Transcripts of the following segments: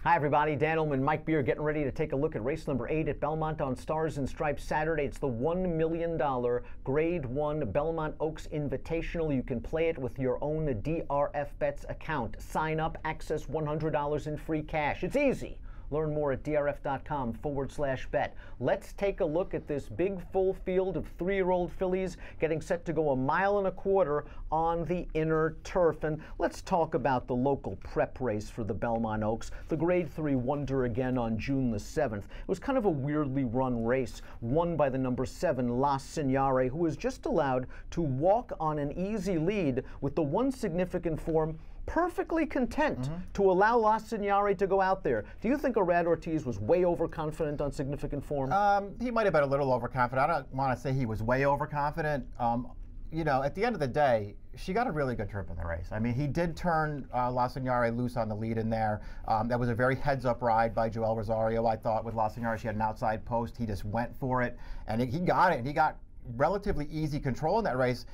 Hi everybody, Dan Illman, Mike Beer getting ready to take a look at race number 8 at Belmont on Stars and Stripes Saturday. It's the $1 million Grade 1 Belmont Oaks Invitational. You can play it with your own DRF Bets account. Sign up, access $100 in free cash. It's easy. Learn more at drf.com/bet. Let's take a look at this big full field of 3-year-old fillies getting set to go 1.25 miles on the inner turf. And let's talk about the local prep race for the Belmont Oaks, the Grade 3 Wonder again on June the 7th. It was kind of a weirdly run race, won by the number 7 La Signare, who was just allowed to walk on an easy lead with the one significant form perfectly content to allow La Signare to go out there. Do you think Arad Ortiz was way overconfident on significant form? He might have been a little overconfident. I don't want to say he was way overconfident. You know, at the end of the day, she got a really good trip in the race. I mean, he did turn La Signare loose on the lead in there. That was a very heads-up ride by Joel Rosario, I thought, with La Signare. She had an outside post. He just went for it, and he got it, and he got relatively easy control in that race.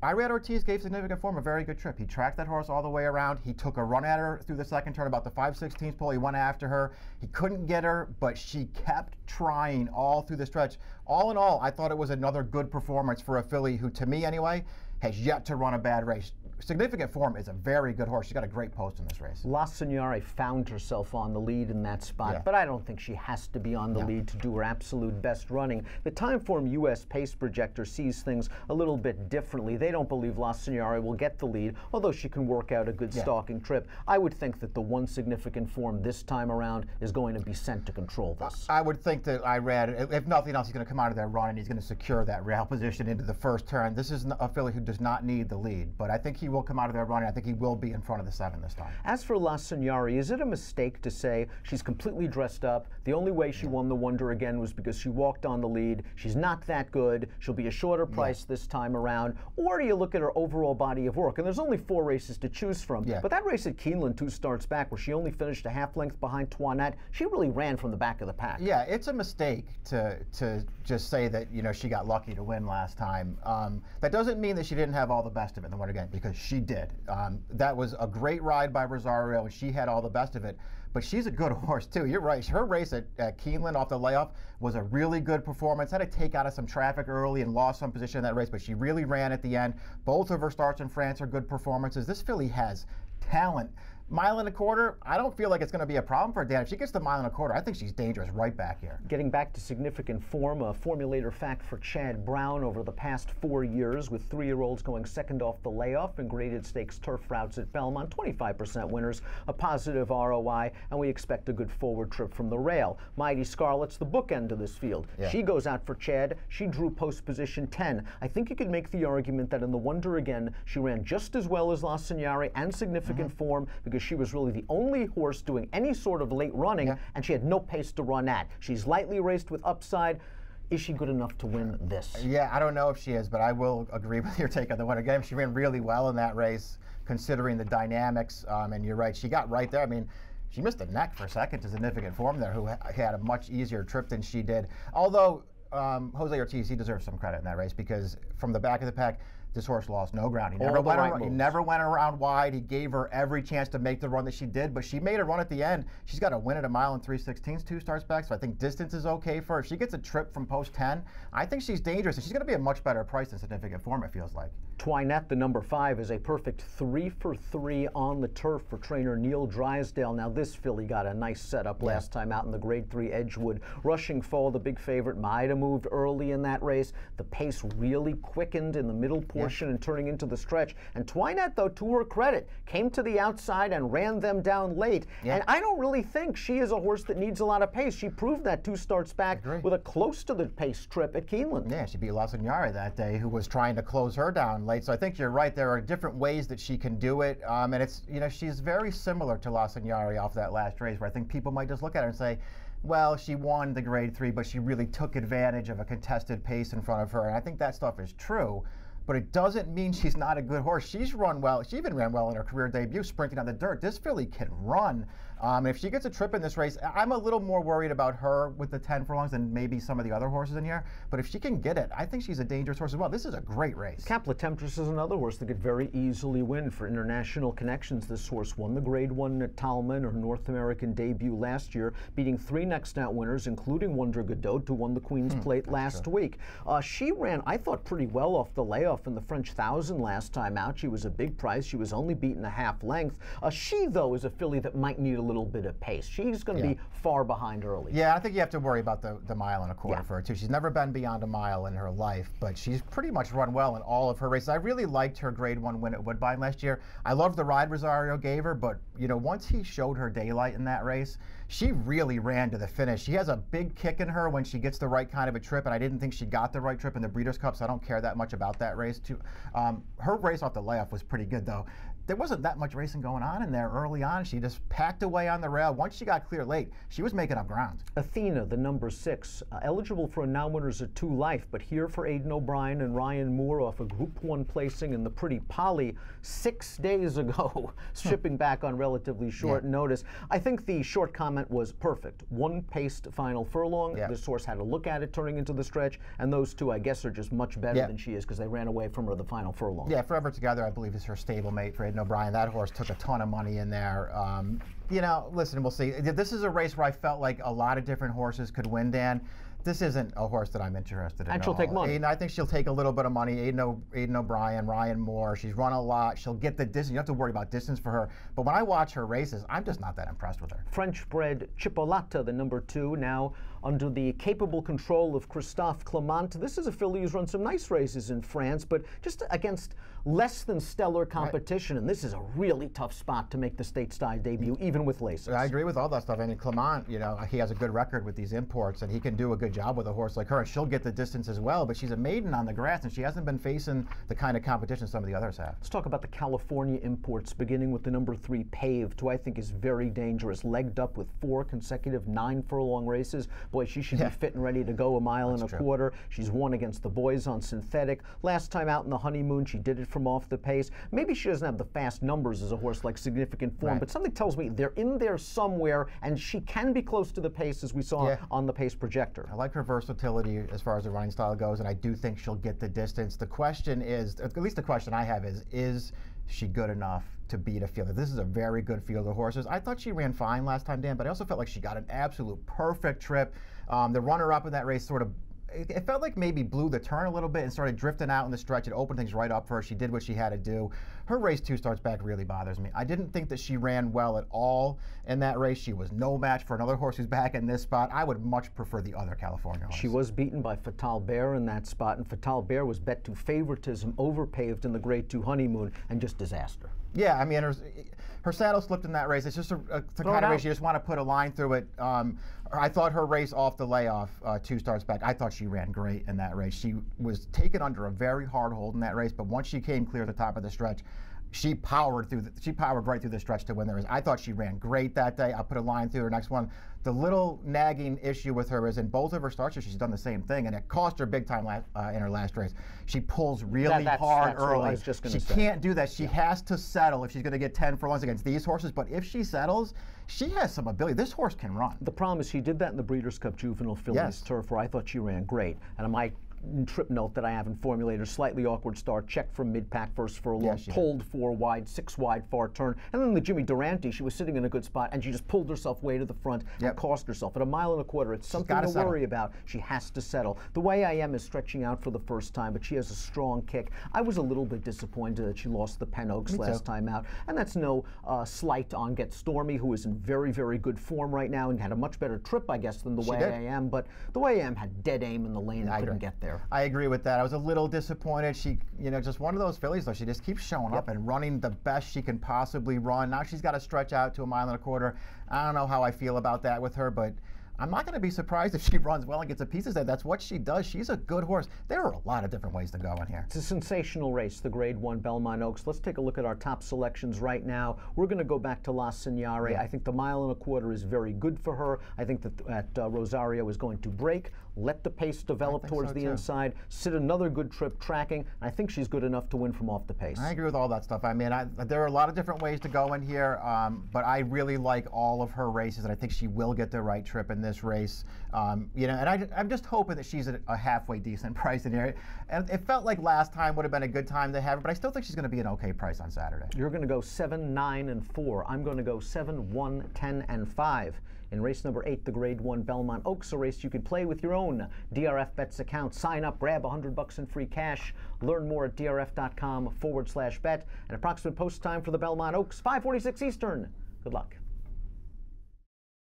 Arad Ortiz gave significant form a very good trip. He tracked that horse all the way around. He took a run at her through the second turn, about the 5/16 pole. He went after her. He couldn't get her, but she kept trying all through the stretch. All in all, I thought it was another good performance for a filly who, to me anyway, has yet to run a bad race. Significant form is a very good horse. She got a great post in this race. La Signare found herself on the lead in that spot, but I don't think she has to be on the lead to do her absolute best running. The Timeform US Pace Projector sees things a little bit differently. They don't believe La Signare will get the lead, although she can work out a good stalking trip. I would think that the one significant form this time around is going to be sent to control this. I would think that Arad, if nothing else, he's going to come out of there run and he's going to secure that rail position into the first turn. This is a filly who does not need the lead, but I think he will come out of there running. I think he will be in front of the 7 this time. As for La Signare, is it a mistake to say she's completely dressed up? The only way she won the Wonder again was because she walked on the lead. She's not that good. She'll be a shorter price this time around. Or do you look at her overall body of work? And there's only 4 races to choose from. But that race at Keeneland 2 starts back, where she only finished a half length behind Toinette, she really ran from the back of the pack. Yeah, it's a mistake to just say that, you know, she got lucky to win last time. That doesn't mean that she didn't have all the best of it in the Wonder again, because she did. That was a great ride by Rosario, and she had all the best of it. But she's a good horse, too. You're right. Her race at Keeneland off the layoff was a really good performance. Had to take out of some traffic early and lost some position in that race, but she really ran at the end. Both of her starts in France are good performances. This filly has talent. 1.25 miles, I don't feel like it's going to be a problem for her, Dan. If she gets to 1.25 miles, I think she's dangerous right back here. Getting back to significant form, a formulator fact for Chad Brown over the past 4 years, with 3-year-olds going second off the layoff in graded stakes turf routes at Belmont, 25% winners, a positive ROI, and we expect a good forward trip from the rail. Mighty Scarlet's the bookend of this field. She goes out for Chad. She drew post position 10. I think you could make the argument that in the Wonder again, she ran just as well as La Signare and significant form, because she was really the only horse doing any sort of late running, and she had no pace to run at. She's lightly raced with upside. Is she good enough to win this? Yeah, I don't know if she is, but I will agree with your take on the Wonder game. She ran really well in that race, considering the dynamics, and you're right, she got right there. I mean, she missed the neck for a second to significant form there, who had a much easier trip than she did. Although, Jose Ortiz, he deserves some credit in that race, because from the back of the pack, this horse lost no ground. He never went around wide. He gave her every chance to make the run that she did, but she made a run at the end. She's got a win at 1 mile and 3/16, 2 starts back, so I think distance is okay for her. If she gets a trip from post 10, I think she's dangerous, and she's going to be a much better price than significant form, it feels like. Toinette, the number 5, is a perfect 3 for 3 on the turf for trainer Neil Drysdale. Now, this filly got a nice setup last time out in the Grade 3 Edgewood. Rushing Foal, the big favorite, might have moved early in that race. The pace really quickened in the middle portion and turning into the stretch. And Toinette, though, to her credit, came to the outside and ran them down late. And I don't really think she is a horse that needs a lot of pace. She proved that 2 starts back with a close to the pace trip at Keeneland. Yeah, she beat La Signare that day, who was trying to close her down late. So I think you're right. There are different ways that she can do it. And it's, you know, she's very similar to La Signare off that last race, where I think people might just look at her and say, well, she won the Grade 3, but she really took advantage of a contested pace in front of her. And I think that stuff is true. But it doesn't mean she's not a good horse. She's run well. She even ran well in her career debut, sprinting on the dirt. This filly can run. If she gets a trip in this race, I'm a little more worried about her with the 10 furlongs than maybe some of the other horses in here. But if she can get it, I think she's a dangerous horse as well. This is a great race. Capla Temptress is another horse that could very easily win. For international connections, this horse won the Grade 1 at Talman, her North American debut last year, beating 3 next out winners, including Wonder Godot, who won the Queen's Plate last week. She ran, I thought, pretty well off the layoff in the French 1000 last time out. She was a big price. She was only beaten a half length. She, though, is a filly that might need a little bit of pace. She's going to be far behind early. Yeah, I think you have to worry about the mile and a quarter for her, too. She's never been beyond a mile in her life, but she's pretty much run well in all of her races. I really liked her Grade 1 win at Woodbine last year. I loved the ride Rosario gave her, but, you know, once he showed her daylight in that race, she really ran to the finish. She has a big kick in her when she gets the right kind of a trip, and I didn't think she got the right trip in the Breeders' Cup, so I don't care that much about that race, too. Her race off the layoff was pretty good, though. There wasn't that much racing going on in there early on. She just packed away on the rail. Once she got clear late, she was making up ground. Athena, the number 6, eligible for a now-winners at 2 Life, but here for Aidan O'Brien and Ryan Moore off a Group 1 placing in the Pretty Polly 6 days ago, shipping back on relatively short notice. I think the short comment was perfect. 1-paced final furlong. This horse had a look at it turning into the stretch, and those two, I guess, are just much better than she is because they ran away from her the final furlong. Yeah, Forever Together, I believe, is her stablemate for Aidan O'Brien. That horse took a ton of money in there. You know, listen, we'll see. This is a race where I felt like a lot of different horses could win, Dan. This isn't a horse that I'm interested in. And she'll take money. Aidan, I think she'll take a little bit of money. Aidan O'Brien, Ryan Moore. She's run a lot. She'll get the distance. You don't have to worry about distance for her. But when I watch her races, I'm just not that impressed with her. French-bred Chipolata, the number 2, now under the capable control of Christophe Clement. This is a filly who's run some nice races in France, but just against less than stellar competition. And this is a really tough spot to make the stateside debut, even with laces. I agree with all that stuff. I mean, Clement, you know, he has a good record with these imports, and he can do a good job with a horse like her, and she'll get the distance as well, but she's a maiden on the grass, and she hasn't been facing the kind of competition some of the others have. Let's talk about the California imports, beginning with the number 3 Paved, who I think is very dangerous, legged up with 4 consecutive 9-furlong races. Boy, she should be fit and ready to go a mile and a quarter. She's won against the boys on synthetic. Last time out in the honeymoon, she did it from off the pace. Maybe she doesn't have the fast numbers as a horse like Significant Form, but something tells me they're in there somewhere, and she can be close to the pace as we saw on the pace projector. I like her versatility as far as the running style goes, and I do think she'll get the distance. The question is, at least the question I have is she good enough to beat a fielder? This is a very good field of horses. I thought she ran fine last time, Dan, but I also felt like she got an absolute perfect trip. The runner-up in that race sort of, it felt like maybe blew the turn a little bit and started drifting out in the stretch. It opened things right up for her. She did what she had to do. Her race 2 starts back really bothers me. I didn't think that she ran well at all in that race. She was no match for another horse who's back in this spot. I would much prefer the other California horse. She was beaten by Fatal Bear in that spot, and Fatal Bear was bet to favoritism over Paved in the Grade 2 honeymoon, and just disaster. Yeah, I mean, her saddle slipped in that race. It's just the kind of race you just want to put a line through it. I thought her race off the layoff 2 starts back, I thought she ran great in that race. She was taken under a very hard hold in that race, but once she came clear at the top of the stretch, she powered right through the stretch to win the race. I thought she ran great that day. I'll put a line through her next one. The little nagging issue with her is in both of her starts, she's done the same thing, and it cost her big time in her last race. She pulls really hard early. She can't do that. She has to settle if she's going to get 10 furlongs against these horses, but if she settles, she has some ability. This horse can run. The problem is she did that in the Breeders' Cup Juvenile Fillies Turf, where I thought she ran great, and I might trip note that I have in Formulator, slightly awkward start, checked from mid-pack first furlong, pulled 4 wide, 6 wide, far turn, and then the Jimmy Durante, she was sitting in a good spot, and she just pulled herself way to the front and cost herself. At a mile and a quarter, it's something to worry about. She has to settle. The Way I Am is stretching out for the first time, but she has a strong kick. I was a little bit disappointed that she lost the Penn Oaks last time out, and that's no slight on Get Stormy, who is in very, very good form right now and had a much better trip, I guess, than The Way I Am, but The Way I Am had dead aim in the lane and couldn't get there. I agree with that. I was a little disappointed. She, you know, just one of those fillies, though. She just keeps showing up and running the best she can possibly run. Now she's got to stretch out to a mile and a quarter. I don't know how I feel about that with her, but I'm not going to be surprised if she runs well and gets a piece of that. That's what she does. She's a good horse. There are a lot of different ways to go in here. It's a sensational race, the Grade 1 Belmont Oaks. Let's take a look at our top selections right now. We're going to go back to La Signare. Yeah. I think the 1.25 miles is very good for her. I think that Rosario is going to break, let the pace develop towards the inside, sit another good trip tracking, and I think she's good enough to win from off the pace. I agree with all that stuff. I mean, there are a lot of different ways to go in here, but I really like all of her races, and I think she will get the right trip in this race. You know, and I'm just hoping that she's at a halfway decent price in here. And it felt like last time would have been a good time to have her, but I still think she's going to be an okay price on Saturday. You're going to go 7, 9, and 4. I'm going to go 7, 1, 10, and 5. In race number 8, the Grade 1 Belmont Oaks, a race you could play with your own DRF Bets account. Sign up, grab $100 in free cash. Learn more at drf.com/bet. And approximate post time for the Belmont Oaks, 5:46 Eastern. Good luck.